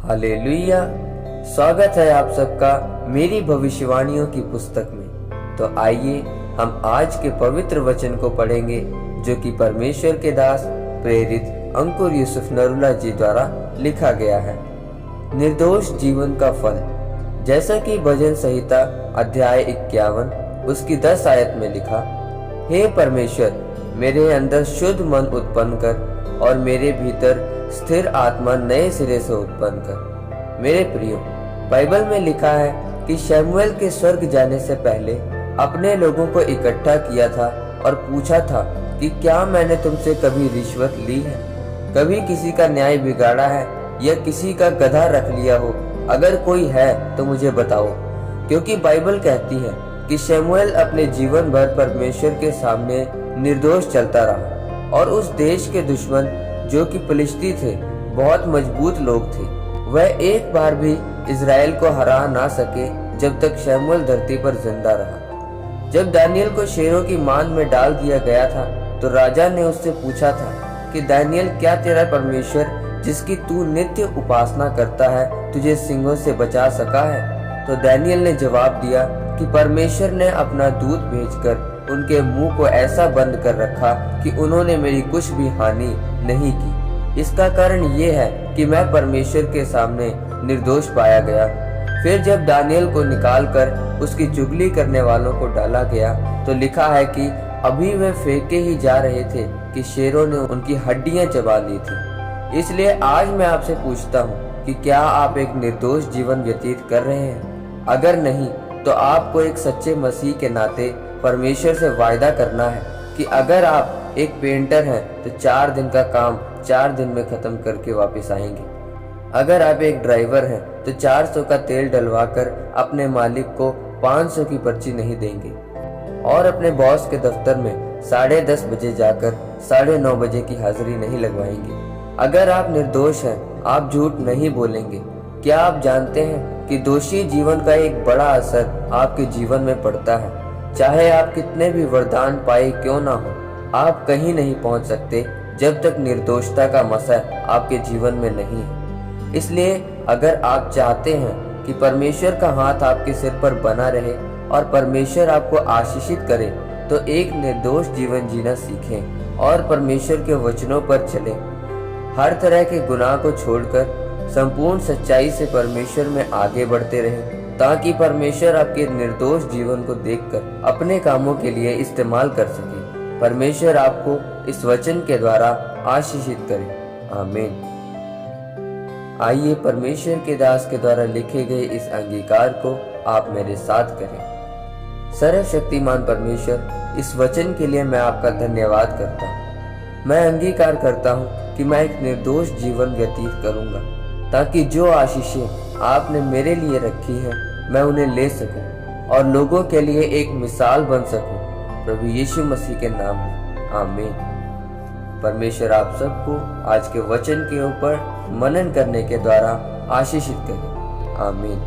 Hallelujah. स्वागत है आप सबका मेरी भविष्यवाणियों की पुस्तक में। तो आइए हम आज के पवित्र वचन को पढ़ेंगे जो कि परमेश्वर के दास प्रेरित अंकुर यूसुफ नरूला जी द्वारा लिखा गया है। निर्दोष जीवन का फल, जैसा कि भजन संहिता अध्याय 51 उसकी 10 आयत में लिखा, हे परमेश्वर मेरे अंदर शुद्ध मन उत्पन्न कर और मेरे भीतर स्थिर आत्मा नए सिरे से उत्पन्न कर। मेरे प्रियो, बाइबल में लिखा है कि शमूएल के स्वर्ग जाने से पहले अपने लोगों को इकट्ठा किया था और पूछा था कि क्या मैंने तुमसे कभी रिश्वत ली है, कभी किसी का न्याय बिगाड़ा है या किसी का गधा रख लिया हो? अगर कोई है तो मुझे बताओ। क्योंकि बाइबल कहती है कि शमूएल अपने जीवन भर परमेश्वर के सामने निर्दोष चलता रहा और उस देश के दुश्मन जो कि फिलिस्ती थे बहुत मजबूत लोग थे, वह एक बार भी इजराइल को हरा ना सके जब तक शमूएल धरती पर जिंदा रहा। जब दानियल को शेरों की मान में डाल दिया गया था तो राजा ने उससे पूछा था कि दानियल, क्या तेरा परमेश्वर जिसकी तू नित्य उपासना करता है तुझे सिंहों से बचा सका है? तो दानियल ने जवाब दिया कि परमेश्वर ने अपना दूत भेजकर उनके मुंह को ऐसा बंद कर रखा कि उन्होंने मेरी कुछ भी हानि नहीं की। इसका कारण ये है कि मैं परमेश्वर के सामने निर्दोष पाया गया। फिर जब दानियल को निकालकर उसकी चुगली करने वालों को डाला गया तो लिखा है कि अभी वे फेंके ही जा रहे थे कि शेरों ने उनकी हड्डियां चबा ली थी। इसलिए आज मैं आपसे पूछता हूँ कि क्या आप एक निर्दोष जीवन व्यतीत कर रहे हैं? अगर नहीं तो आपको एक सच्चे मसीह के नाते परमेश्वर से वायदा करना है कि अगर आप एक पेंटर हैं तो 4 दिन का काम 4 दिन में खत्म करके वापस आएंगे। अगर आप एक ड्राइवर हैं तो 400 का तेल डलवाकर अपने मालिक को 500 की पर्ची नहीं देंगे और अपने बॉस के दफ्तर में 10:30 बजे जाकर 9:30 बजे की हाजिरी नहीं लगवाएंगे। अगर आप निर्दोष हैं, आप झूठ नहीं बोलेंगे। क्या आप जानते हैं कि दोषी जीवन का एक बड़ा असर आपके जीवन में पड़ता है? चाहे आप कितने भी वरदान पाए क्यों ना हो, आप कहीं नहीं पहुंच सकते जब तक निर्दोषता का मसा आपके जीवन में नहीं है। इसलिए अगर आप चाहते हैं कि परमेश्वर का हाथ आपके सिर पर बना रहे और परमेश्वर आपको आशीषित करे, तो एक निर्दोष जीवन जीना सीखें और परमेश्वर के वचनों पर चलें। हर तरह के गुनाह को छोड़कर संपूर्ण सच्चाई से परमेश्वर में आगे बढ़ते रहें, ताकि परमेश्वर आपके निर्दोष जीवन को देखकर अपने कामों के लिए इस्तेमाल कर सके। परमेश्वर आपको इस वचन के द्वारा आशीषित करे। आमीन। आइए परमेश्वर के दास के द्वारा लिखे गए इस अंगीकार को आप मेरे साथ करें। सर्वशक्तिमान परमेश्वर, इस वचन के लिए मैं आपका धन्यवाद करता हूँ। मैं अंगीकार करता हूँ कि मैं एक निर्दोष जीवन व्यतीत करूँगा, ताकि जो आशीषें आपने मेरे लिए रखी हैं मैं उन्हें ले सकूं और लोगों के लिए एक मिसाल बन सकूं। प्रभु यीशु मसीह के नाम में आमीन। परमेश्वर आप सबको आज के वचन के ऊपर मनन करने के द्वारा आशीषित करे। आमीन।